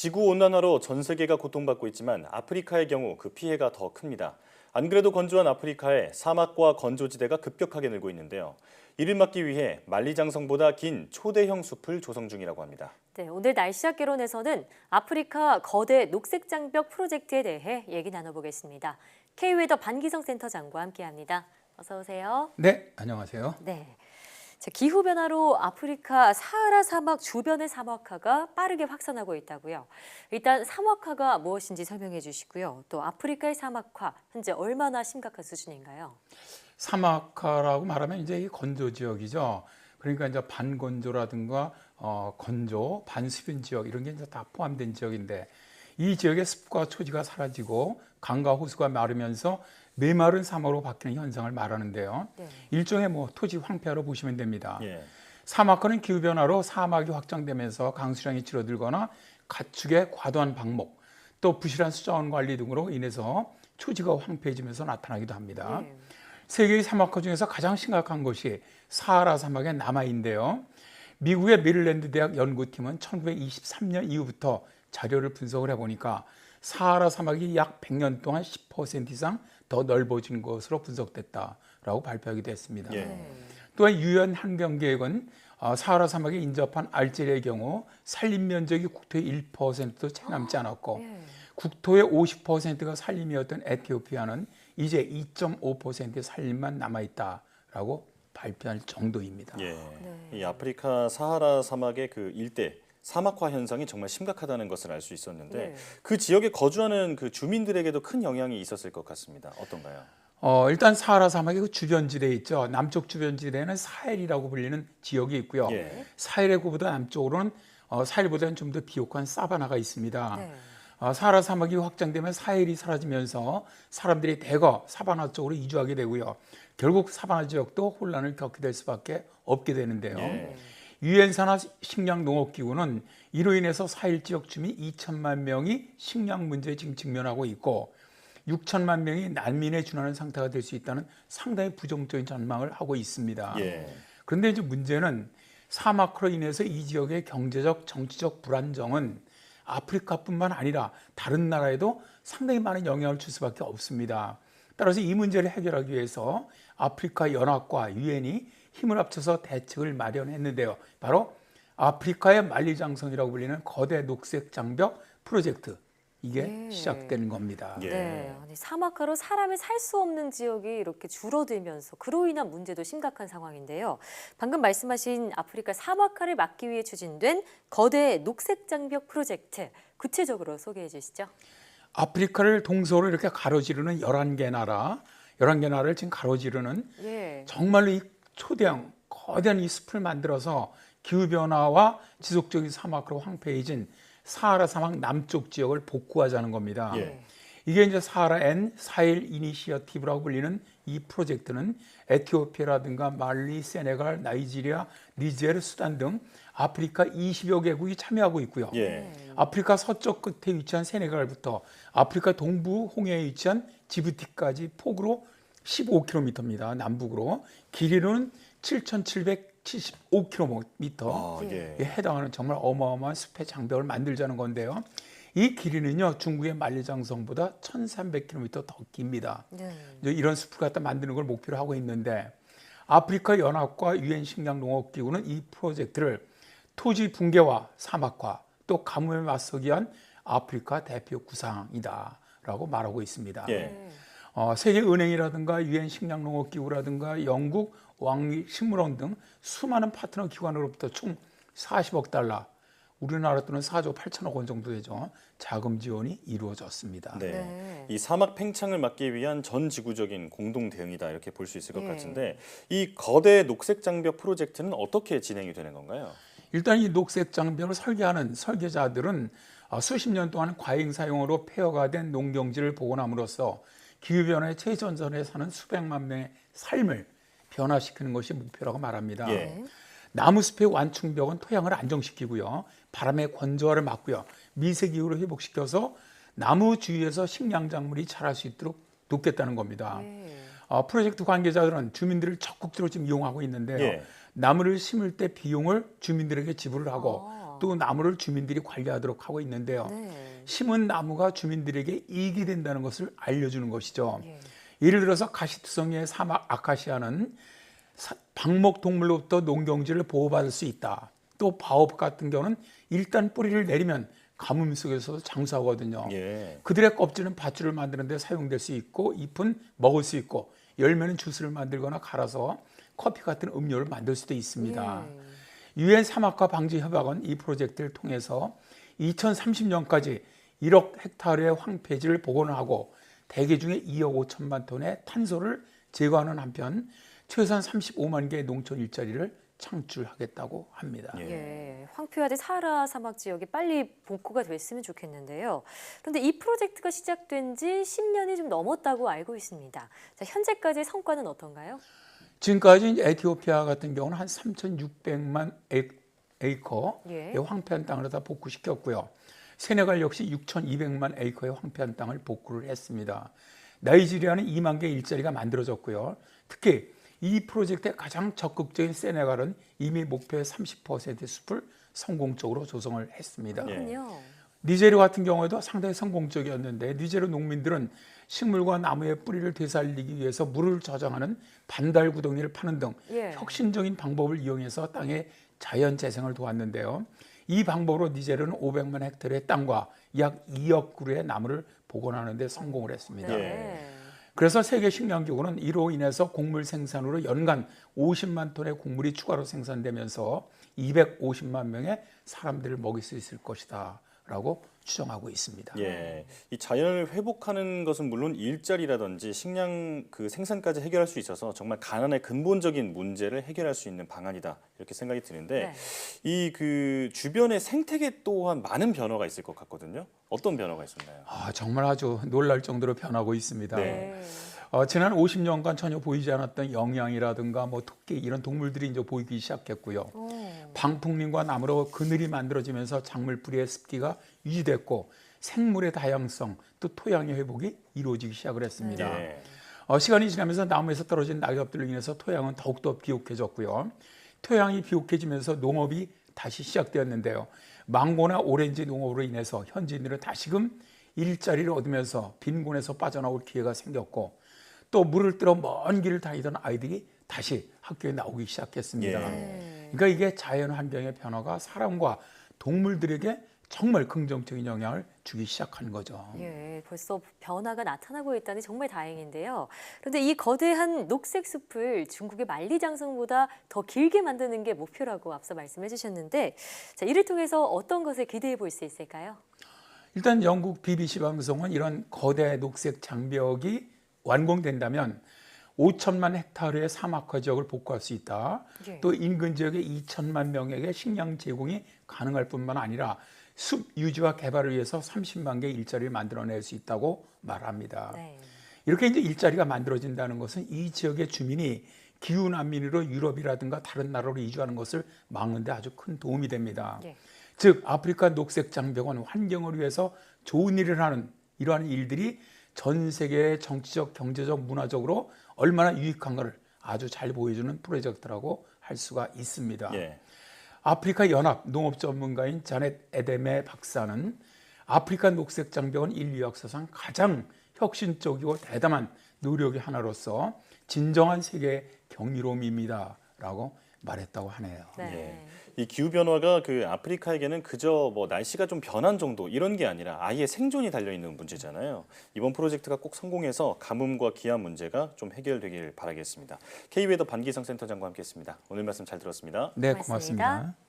지구온난화로 전 세계가 고통받고 있지만 아프리카의 경우 그 피해가 더 큽니다. 안 그래도 건조한 아프리카에 사막과 건조지대가 급격하게 늘고 있는데요. 이를 막기 위해 만리장성보다 긴 초대형 숲을 조성 중이라고 합니다. 네, 오늘 날씨학 개론에서는 아프리카 거대 녹색 장벽 프로젝트에 대해 얘기 나눠보겠습니다. K웨더 반기성 센터장과 함께합니다. 어서 오세요. 네, 안녕하세요. 네, 기후변화로 아프리카 사하라 사막 주변의 사막화가 빠르게 확산하고 있다고요. 일단 사막화가 무엇인지 설명해 주시고요. 또 아프리카의 사막화, 현재 얼마나 심각한 수준인가요? 사막화라고 말하면 이제 이 건조 지역이죠. 그러니까 이제 반건조라든가 건조, 반수분 지역 이런 게 이제 다 포함된 지역인데 이 지역의 습과 초지가 사라지고 강과 호수가 마르면서 메마른 사막으로 바뀌는 현상을 말하는데요. 네. 일종의 토지 황폐화로 보시면 됩니다. 예. 사막화는 기후변화로 사막이 확장되면서 강수량이 줄어들거나 가축의 과도한 방목, 또 부실한 수자원 관리 등으로 인해서 초지가 황폐해지면서 나타나기도 합니다. 네. 세계의 사막화 중에서 가장 심각한 것이 사하라 사막의 남하인데요. 미국의 메릴랜드 대학 연구팀은 1923년 이후부터 자료를 분석을 해보니까 사하라 사막이 약 100년 동안 10% 이상 더 넓어진 것으로 분석됐다라고 발표하기도 했습니다. 예. 또한 유엔 환경계획은 사하라 사막에 인접한 알제리의 경우 산림 면적이 국토의 1%도 채 남지 않았고 국토의 50%가 산림이었던 에티오피아는 이제 2.5%의 산림만 남아있다라고 발표할 정도입니다. 예. 네. 이 아프리카 사하라 사막의 그 일대 사막화 현상이 정말 심각하다는 것을 알 수 있었는데 네. 그 지역에 거주하는 그 주민들에게도 큰 영향이 있었을 것 같습니다. 어떤가요? 일단 사하라 사막의 그 주변 지대에 있죠. 남쪽 주변 지대에는 사헬이라고 불리는 지역이 있고요. 예. 사헬의 구보다 남쪽으로는 사헬보다는 좀 더 비옥한 사바나가 있습니다. 네. 사하라 사막이 확장되면 사헬이 사라지면서 사람들이 대거 사바나 쪽으로 이주하게 되고요. 결국 사바나 지역도 혼란을 겪게 될 수밖에 없게 되는데요. 예. 유엔 산하 식량농업기구는 이로 인해서 사헬 지역 주민 2천만 명이 식량 문제에 지금 직면하고 있고 6천만 명이 난민에 준하는 상태가 될 수 있다는 상당히 부정적인 전망을 하고 있습니다. 예. 그런데 이제 문제는 사막으로 인해서 이 지역의 경제적, 정치적 불안정은 아프리카뿐만 아니라 다른 나라에도 상당히 많은 영향을 줄 수밖에 없습니다. 따라서 이 문제를 해결하기 위해서 아프리카 연합과 유엔이 힘을 합쳐서 대책을 마련했는데요. 바로 아프리카의 만리장성이라고 불리는 거대 녹색 장벽 프로젝트. 이게 시작되는 겁니다. 예. 네, 아니, 사막화로 사람이 살 수 없는 지역이 이렇게 줄어들면서 그로 인한 문제도 심각한 상황인데요. 방금 말씀하신 아프리카 사막화를 막기 위해 추진된 거대 녹색 장벽 프로젝트, 구체적으로 소개해 주시죠. 아프리카를 동서로 이렇게 가로지르는 11개 나라를 지금 가로지르는 예. 정말로 이 초대형 거대한 이 숲을 만들어서 기후변화와 지속적인 사막으로 황폐해진 사하라 사막 남쪽 지역을 복구하자는 겁니다. 예. 이게 이제 사하라 N 사헬 이니시어티브라고 불리는 이 프로젝트는 에티오피아라든가 말리, 세네갈, 나이지리아, 니제르, 수단 등 아프리카 20여 개국이 참여하고 있고요. 예. 아프리카 서쪽 끝에 위치한 세네갈부터 아프리카 동부 홍해에 위치한 지부티까지 폭으로 15km입니다. 남북으로. 길이로는 7,775km. 아, 예. 에 해당하는 정말 어마어마한 숲의 장벽을 만들자는 건데요. 이 길이는요, 중국의 만리장성보다 1,300km 더 깁니다. 네. 이제 이런 숲을 갖다 만드는 걸 목표로 하고 있는데 아프리카 연합과 유엔 식량농업기구는 이 프로젝트를 토지 붕괴와 사막화 또 가뭄에 맞서기 위한 아프리카 대표 구상이다라고 말하고 있습니다. 예. 세계은행이라든가 유엔 식량농업기구라든가 영국 왕립식물원 등 수많은 파트너 기관으로부터 총 40억 달러, 우리나라 돈은 4조 8천억 원 정도 되죠. 자금 지원이 이루어졌습니다. 네. 네. 이 사막 팽창을 막기 위한 전 지구적인 공동 대응이다 이렇게 볼 수 있을 것 같은데 이 거대 녹색 장벽 프로젝트는 어떻게 진행이 되는 건가요? 일단 이 녹색 장벽을 설계하는 설계자들은 수십 년 동안 과잉 사용으로 폐허가 된 농경지를 복원함으로써 기후변화의 최전선에 사는 수백만 명의 삶을 변화시키는 것이 목표라고 말합니다. 예. 나무숲의 완충벽은 토양을 안정시키고요. 바람의 건조화를 막고요. 미세기후를 회복시켜서 나무 주위에서 식량작물이 자랄 수 있도록 돕겠다는 겁니다. 프로젝트 관계자들은 주민들을 적극적으로 지금 이용하고 있는데요. 예. 나무를 심을 때 비용을 주민들에게 지불을 하고 또 나무를 주민들이 관리하도록 하고 있는데요. 네. 심은 나무가 주민들에게 이익이 된다는 것을 알려주는 것이죠. 예. 예를 들어서 가시투성이의 사막 아카시아는 방목 동물로부터 농경지를 보호받을 수 있다. 또 바오브 같은 경우는 일단 뿌리를 내리면 가뭄 속에서도 장수하거든요. 예. 그들의 껍질은 밧줄을 만드는 데 사용될 수 있고 잎은 먹을 수 있고 열매는 주스를 만들거나 갈아서 커피 같은 음료를 만들 수도 있습니다. 유엔 사막화 방지 협약은 이 프로젝트를 통해서 2030년까지 1억 헥타르의 황폐지를 복원하고 대기 중에 2억 5천만 톤의 탄소를 제거하는 한편 최소한 35만 개의 농촌 일자리를 창출하겠다고 합니다. 예, 황폐화된 사하라 사막 지역이 빨리 복구가 됐으면 좋겠는데요. 그런데 이 프로젝트가 시작된 지 10년이 좀 넘었다고 알고 있습니다. 자, 현재까지의 성과는 어떤가요? 지금까지 에티오피아 같은 경우는 한 3,600만 에이커의 예. 황폐한 땅을 다 복구시켰고요. 세네갈 역시 6,200만 에이커의 황폐한 땅을 복구를 했습니다. 나이지리아는 2만 개의 일자리가 만들어졌고요. 특히 이 프로젝트의 가장 적극적인 세네갈은 이미 목표의 30%의 숲을 성공적으로 조성을 했습니다. 그렇군요. 니제르 같은 경우에도 상당히 성공적이었는데 니제르 농민들은 식물과 나무의 뿌리를 되살리기 위해서 물을 저장하는 반달 구덩이를 파는 등 예. 혁신적인 방법을 이용해서 땅의 자연 재생을 도왔는데요. 이 방법으로 니제르는 500만 헥타르의 땅과 약 2억 그루의 나무를 복원하는 데 성공을 했습니다. 네. 그래서 세계식량기구는 이로 인해서 곡물 생산으로 연간 50만 톤의 곡물이 추가로 생산되면서 250만 명의 사람들을 먹일 수 있을 것이다 라고 추정하고 있습니다. 예, 이 자연을 회복하는 것은 물론 일자리라든지 식량 그 생산까지 해결할 수 있어서 정말 가난의 근본적인 문제를 해결할 수 있는 방안이다 이렇게 생각이 드는데 이 그 주변의 생태계 또한 많은 변화가 있을 것 같거든요. 어떤 변화가 있었나요? 정말 아주 놀랄 정도로 변하고 있습니다. 네. 지난 50년간 전혀 보이지 않았던 영양이라든가 뭐 토끼 이런 동물들이 이제 보이기 시작했고요. 방풍림과 나무로 그늘이 만들어지면서 작물 뿌리의 습기가 유지됐고 생물의 다양성 또 토양의 회복이 이루어지기 시작을 했습니다. 예. 시간이 지나면서 나무에서 떨어진 낙엽들로 인해서 토양은 더욱더 비옥해졌고요. 토양이 비옥해지면서 농업이 다시 시작되었는데요. 망고나 오렌지 농업으로 인해서 현지인들은 다시금 일자리를 얻으면서 빈곤에서 빠져나올 기회가 생겼고 또 물을 뜨러 먼 길을 다니던 아이들이 다시 학교에 나오기 시작했습니다. 그러니까 이게 자연 환경의 변화가 사람과 동물들에게 정말 긍정적인 영향을 주기 시작한 거죠. 예, 벌써 변화가 나타나고 있다니 정말 다행인데요. 그런데 이 거대한 녹색 숲을 중국의 만리장성보다 더 길게 만드는 게 목표라고 앞서 말씀해 주셨는데 자, 이를 통해서 어떤 것을 기대해 볼 수 있을까요? 일단 영국 BBC 방송은 이런 거대 녹색 장벽이 완공된다면 5천만 헥타르의 사막화 지역을 복구할 수 있다. 예. 또 인근 지역의 2천만 명에게 식량 제공이 가능할 뿐만 아니라 숲 유지와 개발을 위해서 30만 개의 일자리를 만들어낼 수 있다고 말합니다. 네. 이렇게 이제 일자리가 만들어진다는 것은 이 지역의 주민이 기후 난민으로 유럽이라든가 다른 나라로 이주하는 것을 막는 데 아주 큰 도움이 됩니다. 예. 즉 아프리카 녹색 장벽은 환경을 위해서 좋은 일을 하는 이러한 일들이 전 세계의 정치적, 경제적, 문화적으로 얼마나 유익한가를 아주 잘 보여주는 프로젝트라고 할 수가 있습니다. 예. 아프리카 연합 농업 전문가인 자넷 에데메 박사는 아프리카 녹색 장벽은 인류 역사상 가장 혁신적이고 대담한 노력의 하나로서 진정한 세계의 경이로움입니다라고 말했다고 하네요. 네. 이 기후 변화가 그 아프리카에게는 그저 뭐 날씨가 좀 변한 정도 이런 게 아니라 아예 생존이 달려 있는 문제잖아요. 이번 프로젝트가 꼭 성공해서 가뭄과 기한 문제가 좀 해결되길 바라겠습니다. K웨더 반기성 센터장과 함께했습니다. 오늘 말씀 잘 들었습니다. 네, 고맙습니다. 고맙습니다.